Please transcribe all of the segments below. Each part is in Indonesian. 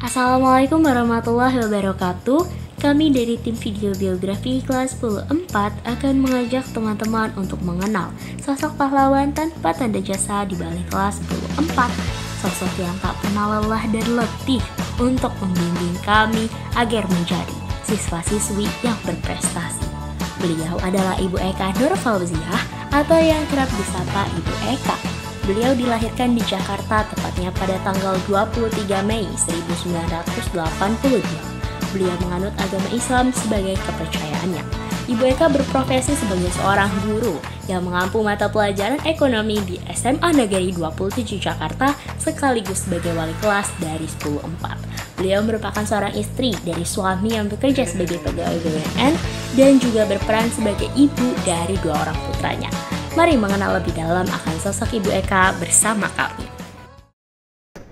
Assalamualaikum warahmatullahi wabarakatuh. Kami dari tim video biografi kelas 10-4 akan mengajak teman-teman untuk mengenal sosok pahlawan tanpa tanda jasa di balik kelas 10-4. Sosok yang tak pernah lelah dan letih untuk membimbing kami agar menjadi siswa-siswi yang berprestasi. Beliau adalah Ibu Eka Nurfauziah atau yang kerap disapa Ibu Eka. Beliau dilahirkan di Jakarta tepatnya pada tanggal 23 Mei 1982. Beliau menganut agama Islam sebagai kepercayaannya. Ibu Eka berprofesi sebagai seorang guru yang mengampu mata pelajaran ekonomi di SMA Negeri 27 Jakarta sekaligus sebagai wali kelas dari 10-4. Beliau merupakan seorang istri dari suami yang bekerja sebagai pegawai BUMN dan juga berperan sebagai ibu dari 2 orang putranya. Mari mengenal lebih dalam akan sosok Ibu Eka bersama kami.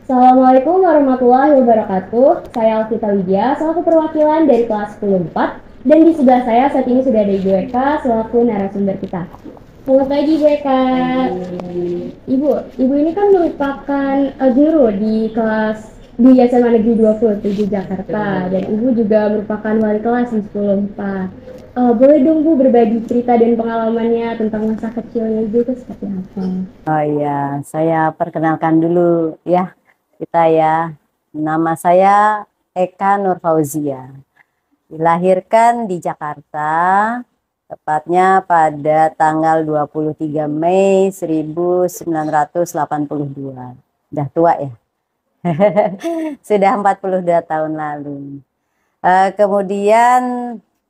Assalamualaikum warahmatullahi wabarakatuh. Saya Alvita Widya, selaku perwakilan dari kelas 10-4. Dan di sebelah saya saat ini sudah ada Ibu Eka selaku narasumber kita. Selamat pagi Ibu Eka. Ibu ini kan merupakan guru di SMA Negeri 27 Jakarta, dan Ibu juga merupakan wali kelas di 10-4. Boleh dong Bu berbagi cerita dan pengalamannya tentang masa kecilnya Ibu itu seperti apa? Oh iya, saya perkenalkan dulu ya kita ya. Nama saya Eka Nurfauziah. Dilahirkan di Jakarta, tepatnya pada tanggal 23 Mei 1982. Udah tua ya. Sudah 42 tahun lalu. Kemudian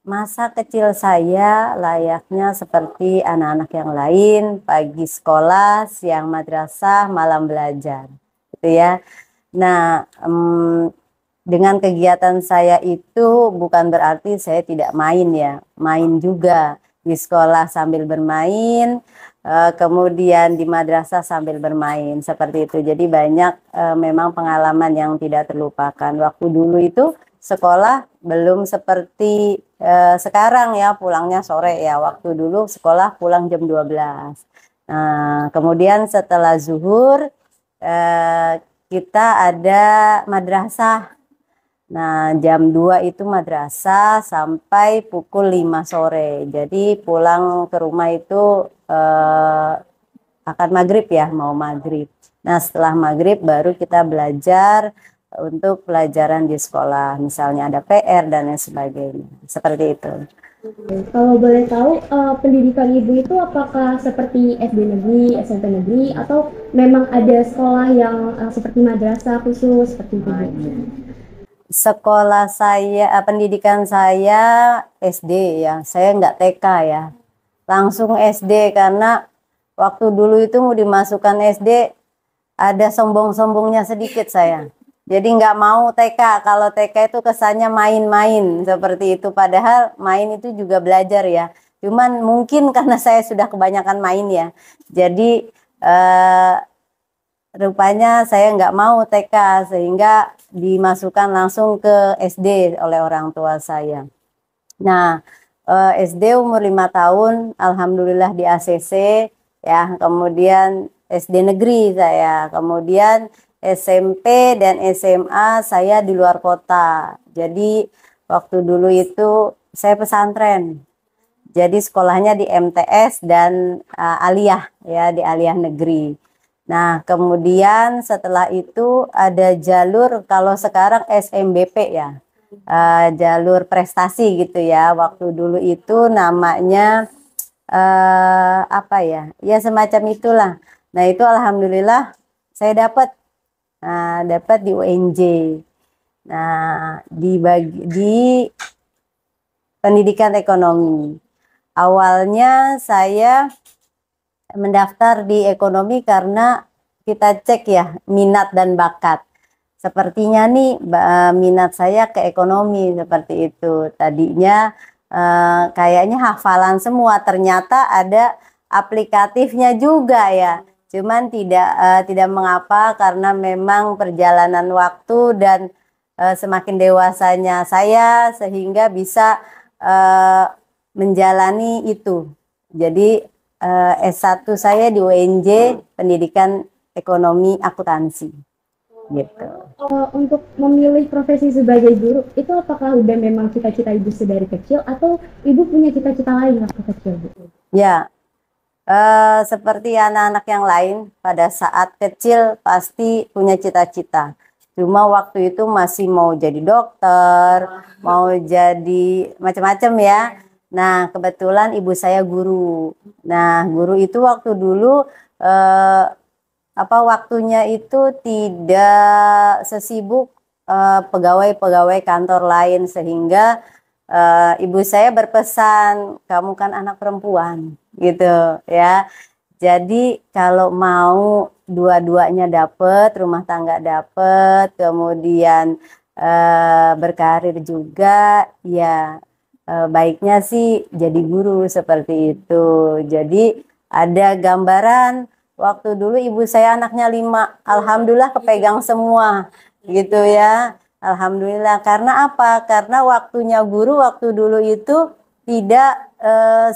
masa kecil saya layaknya seperti anak-anak yang lain, pagi sekolah, siang madrasah, malam belajar, gitu ya. Nah, dengan kegiatan saya itu bukan berarti saya tidak main ya, main juga di sekolah sambil bermain, kemudian di madrasah sambil bermain, seperti itu. Jadi banyak memang pengalaman yang tidak terlupakan. Waktu dulu itu sekolah belum seperti sekarang ya, pulangnya sore ya. Waktu dulu sekolah pulang jam 12. Nah, kemudian setelah zuhur kita ada madrasah. Nah, jam 2 itu madrasah sampai pukul 5 sore. Jadi pulang ke rumah itu akan maghrib ya, mau maghrib. Nah, setelah maghrib baru kita belajar untuk pelajaran di sekolah, misalnya ada PR dan lain sebagainya, seperti itu. Kalau boleh tahu, pendidikan Ibu itu apakah seperti SD negeri, SMP negeri, atau memang ada sekolah yang seperti madrasah khusus seperti itu? Sekolah saya, pendidikan saya SD ya, saya nggak TK ya, langsung SD karena waktu dulu itu mau dimasukkan SD ada sombong-sombongnya sedikit saya. Jadi nggak mau TK, kalau TK itu kesannya main-main seperti itu, padahal main itu juga belajar ya. Cuman mungkin karena saya sudah kebanyakan main ya, jadi rupanya saya nggak mau TK sehingga dimasukkan langsung ke SD oleh orang tua saya. Nah, SD umur 5 tahun, alhamdulillah di ACC ya, kemudian SD negeri saya, kemudian SMP dan SMA saya di luar kota. Jadi waktu dulu itu saya pesantren. Jadi sekolahnya di MTS dan Aliyah ya, di Aliyah negeri. Nah, kemudian setelah itu ada jalur, kalau sekarang SMBP ya, jalur prestasi gitu ya. Waktu dulu itu namanya apa ya? Ya semacam itulah. Nah, itu alhamdulillah saya dapat. Nah, dapat di UNJ. Nah, di pendidikan ekonomi. Awalnya saya mendaftar di ekonomi karena kita cek ya minat dan bakat. Sepertinya nih minat saya ke ekonomi seperti itu. Tadinya kayaknya hafalan semua, ternyata ada aplikatifnya juga ya. Cuman tidak mengapa karena memang perjalanan waktu dan semakin dewasanya saya sehingga bisa menjalani itu. Jadi S1 saya di UNJ Pendidikan Ekonomi Akuntansi. gitu. Untuk memilih profesi sebagai guru, itu apakah udah memang cita-cita ibu sedari kecil atau ibu punya cita-cita lain waktu kecil, Bu? Ya, seperti anak-anak yang lain, pada saat kecil pasti punya cita-cita. Cuma waktu itu masih mau jadi dokter, mau jadi macam-macam ya. Nah, kebetulan ibu saya guru. Nah, guru itu waktu dulu eh, waktunya itu tidak sesibuk pegawai-pegawai kantor lain, sehingga ibu saya berpesan, kamu kan anak perempuan gitu ya. Jadi kalau mau dua-duanya dapet, rumah tangga dapet, kemudian berkarir juga, ya baiknya sih jadi guru seperti itu. Jadi ada gambaran waktu dulu ibu saya anaknya 5, alhamdulillah kepegang semua gitu ya. Alhamdulillah, karena apa? Karena waktunya guru waktu dulu itu tidak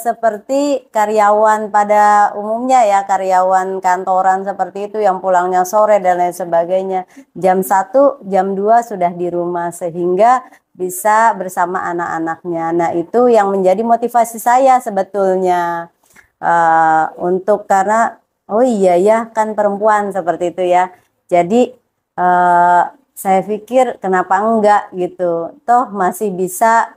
seperti karyawan pada umumnya ya, karyawan kantoran seperti itu yang pulangnya sore dan lain sebagainya. Jam 1, jam 2 sudah di rumah, sehingga bisa bersama anak-anaknya. Nah, itu yang menjadi motivasi saya sebetulnya. Untuk karena oh iya ya kan perempuan seperti itu ya. Jadi saya pikir kenapa enggak gitu. Toh masih bisa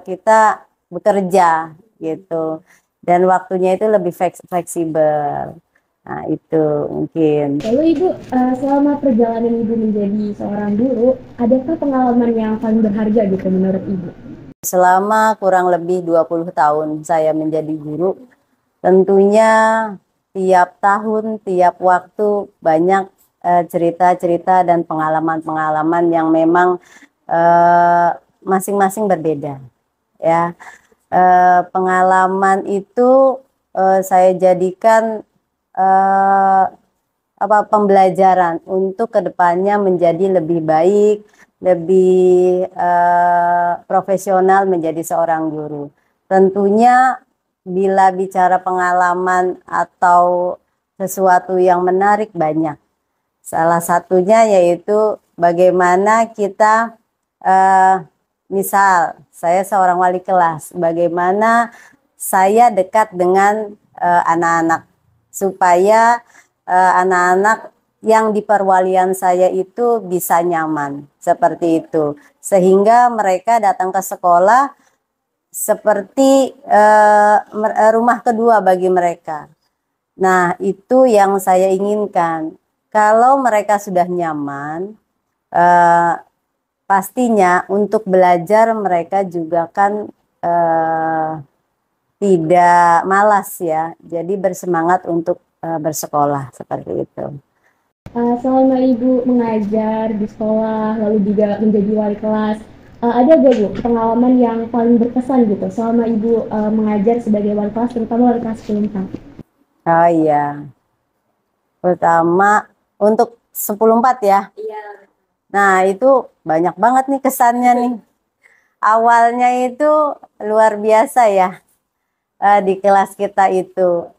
kita bekerja gitu. Dan waktunya itu lebih fleksibel. Nah, itu mungkin. Lalu ibu, selama perjalanan ibu menjadi seorang guru, adakah pengalaman yang paling berharga gitu menurut ibu? Selama kurang lebih 20 tahun saya menjadi guru, tentunya tiap tahun, tiap waktu banyak cerita-cerita dan pengalaman-pengalaman yang memang masing-masing berbeda ya. Pengalaman itu saya jadikan pembelajaran untuk kedepannya menjadi lebih baik, lebih profesional menjadi seorang guru. Tentunya bila bicara pengalaman atau sesuatu yang menarik banyak. Salah satunya yaitu bagaimana kita misal saya seorang wali kelas, bagaimana saya dekat dengan anak-anak supaya anak-anak yang di perwalian saya itu bisa nyaman seperti itu, sehingga mereka datang ke sekolah seperti rumah kedua bagi mereka. Nah, itu yang saya inginkan. Kalau mereka sudah nyaman, pastinya untuk belajar mereka juga kan tidak malas ya. Jadi bersemangat untuk bersekolah seperti itu. Selama ibu mengajar di sekolah, lalu juga menjadi wali kelas, ada gak bu pengalaman yang paling berkesan gitu selama ibu mengajar sebagai wali kelas, terutama wali kelas 10 tahun? Oh iya, pertama untuk 10/4 ya. Iya. Nah, itu banyak banget nih kesannya nih. Awalnya itu luar biasa ya, di kelas kita itu.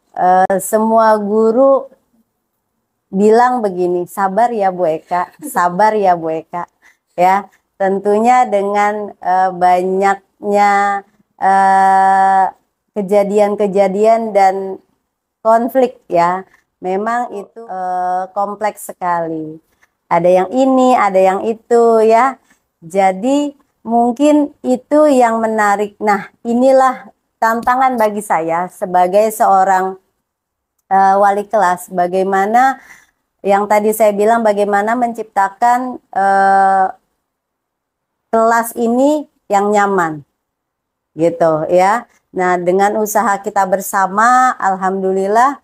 Semua guru bilang begini, sabar ya Bu Eka, sabar ya Bu Eka. Ya, tentunya dengan banyaknya kejadian-kejadian dan konflik ya, memang itu kompleks sekali. Ada yang ini, ada yang itu ya. Jadi mungkin itu yang menarik. Nah, inilah tantangan bagi saya sebagai seorang wali kelas. Bagaimana yang tadi saya bilang, bagaimana menciptakan kelas ini yang nyaman gitu ya. Nah, dengan usaha kita bersama, alhamdulillah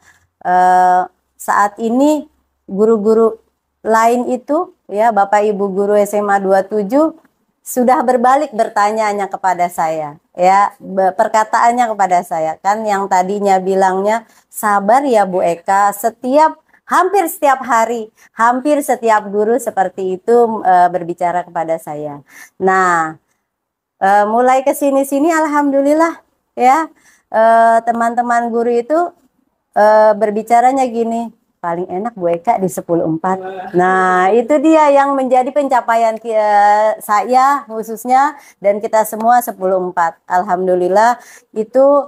saat ini guru-guru lain itu ya, Bapak Ibu guru SMA 27 sudah berbalik bertanya kepada saya ya, perkataannya kepada saya kan, yang tadinya bilangnya sabar ya Bu Eka, hampir setiap hari, hampir setiap guru seperti itu berbicara kepada saya. Nah, mulai ke sini-sini alhamdulillah ya, teman-teman guru itu berbicaranya gini, paling enak Bu Eka di 10.4. Nah, itu dia yang menjadi pencapaian saya khususnya dan kita semua 10.4. Alhamdulillah itu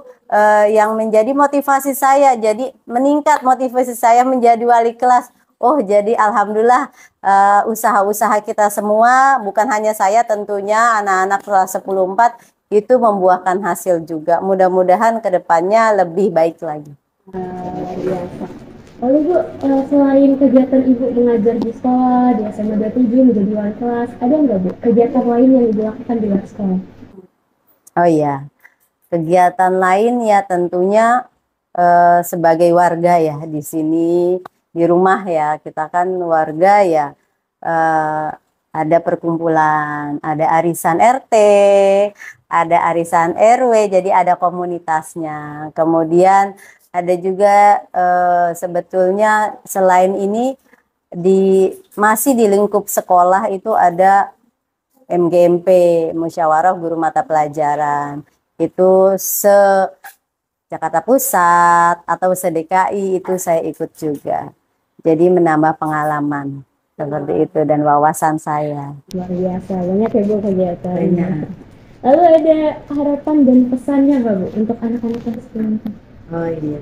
yang menjadi motivasi saya. Jadi meningkat motivasi saya menjadi wali kelas. Oh, jadi alhamdulillah usaha-usaha kita semua, bukan hanya saya tentunya, anak-anak kelas 10.4 itu membuahkan hasil juga. Mudah-mudahan kedepannya lebih baik lagi. Biasa. Lalu Bu, selain kegiatan Ibu mengajar di sekolah, di SMA 27 menjadi wali kelas, ada nggak Bu kegiatan lain yang Ibu lakukan di luar sekolah? Oh iya, kegiatan lain ya tentunya sebagai warga ya di sini, di rumah ya, kita kan warga ya, ada perkumpulan, ada arisan RT, ada arisan RW, jadi ada komunitasnya. Kemudian ada juga sebetulnya selain ini masih di lingkup sekolah itu ada MGMP, Musyawarah Guru Mata Pelajaran. Itu Jakarta Pusat atau se-DKI itu saya ikut juga. Jadi menambah pengalaman seperti itu dan wawasan saya. Luar biasa, banyak ya Bu kegiatannya. Lalu ada harapan dan pesannya nggak Bu untuk anak-anak kelas 10? Oh iya.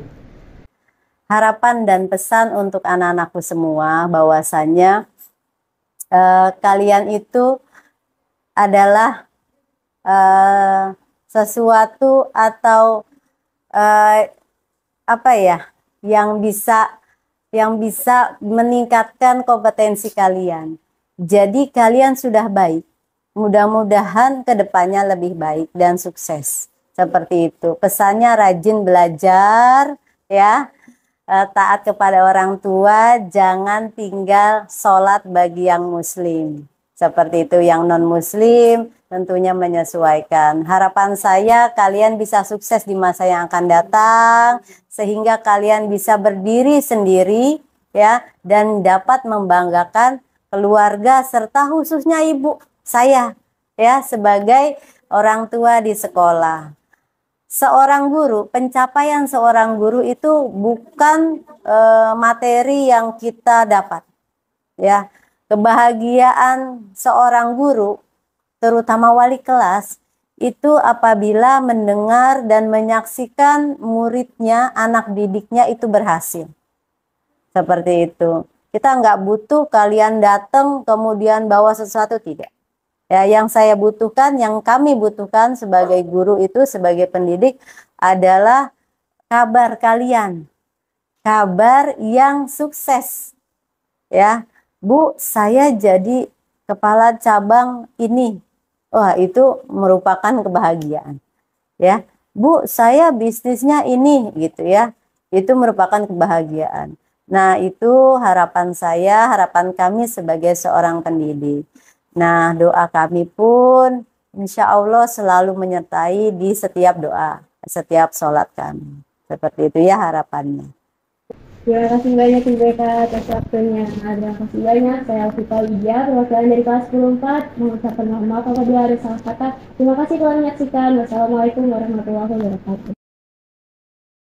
Harapan dan pesan untuk anak-anakku semua bahwasannya kalian itu adalah sesuatu atau apa ya yang bisa meningkatkan kompetensi kalian. Jadi kalian sudah baik. Mudah-mudahan kedepannya lebih baik dan sukses. Seperti itu. Pesannya rajin belajar, ya. Taat kepada orang tua, jangan tinggal sholat bagi yang muslim. Seperti itu, yang non-muslim tentunya menyesuaikan. Harapan saya kalian bisa sukses di masa yang akan datang, sehingga kalian bisa berdiri sendiri ya dan dapat membanggakan keluarga serta khususnya ibu saya ya sebagai orang tua di sekolah. Seorang guru, pencapaian seorang guru itu bukan materi yang kita dapat. Ya, kebahagiaan seorang guru, terutama wali kelas, itu apabila mendengar dan menyaksikan muridnya, anak didiknya itu berhasil. Seperti itu. Kita nggak butuh kalian datang kemudian bawa sesuatu, tidak. Ya, yang saya butuhkan, yang kami butuhkan sebagai guru itu, sebagai pendidik adalah kabar kalian. Kabar yang sukses. Ya, Bu, saya jadi kepala cabang ini. Wah, itu merupakan kebahagiaan. Ya, Bu, saya bisnisnya ini gitu ya. Itu merupakan kebahagiaan. Nah, itu harapan saya, harapan kami sebagai seorang pendidik. Nah, doa kami pun insya Allah selalu menyertai di setiap doa, setiap sholat kami. Seperti itu ya harapannya. Terima kasih banyak Ibu Eka atas waktunya. Terima kasih banyak. Saya Alfita Widya, perwakilan dari kelas 10.4, mengucapkan mohon maaf apabila ada salah kata. Terima kasih telah menyaksikan. Wassalamualaikum warahmatullahi wabarakatuh.